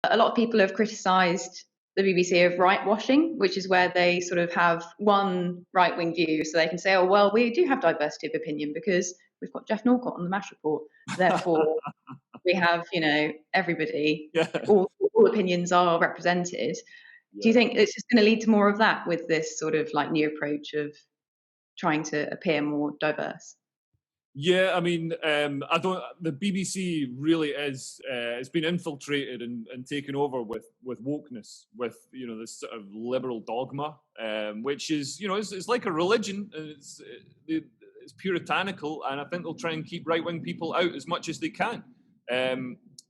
A lot of people have criticised the BBC of right-washing, which is where they sort of have one right-wing view, so they can say, oh, well, we do have diversity of opinion because we've got Jeff Norcott on the MASH report, therefore we have, everybody, Yeah. all opinions are represented. Do you think it's just going to lead to more of that with this sort of like new approach of trying to appear more diverse? Yeah, I mean, the BBC really is, it's been infiltrated and taken over with wokeness, with, this sort of liberal dogma, which is, it's like a religion, and it's puritanical, and I think they'll try and keep right-wing people out as much as they can.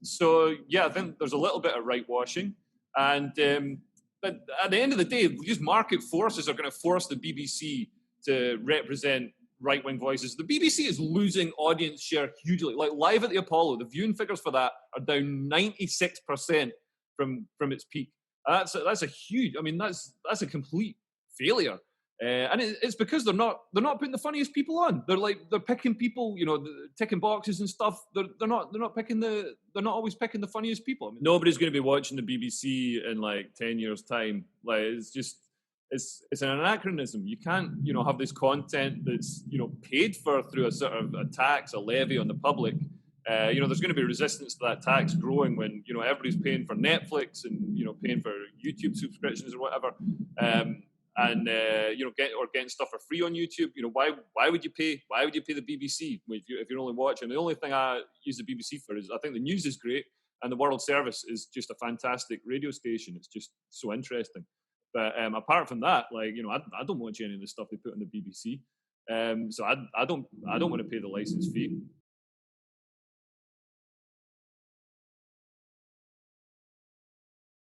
So, yeah, I think there's a little bit of right-washing, and but at the end of the day, just market forces are going to force the BBC to represent right-wing voices. The BBC is losing audience share hugely. Like Live at the Apollo, the viewing figures for that are down 96% from its peak. That's a huge. I mean, that's a complete failure. And it's because they're not putting the funniest people on. They're picking people, ticking boxes and stuff. They're not always picking the funniest people. I mean, nobody's going to be watching the BBC in like 10 years' time. Like it's an anachronism. You can't, have this content that's, paid for through a sort of a tax, a levy on the public. There's going to be resistance to that tax growing when, everybody's paying for Netflix and, paying for YouTube subscriptions or whatever. Getting stuff for free on YouTube. Why would you pay the BBC if you're only watching? The only thing I use the BBC for is I think the news is great, and the World Service is just a fantastic radio station. It's just so interesting. But apart from that, I don't watch any of the stuff they put on the BBC. So I don't want to pay the license fee.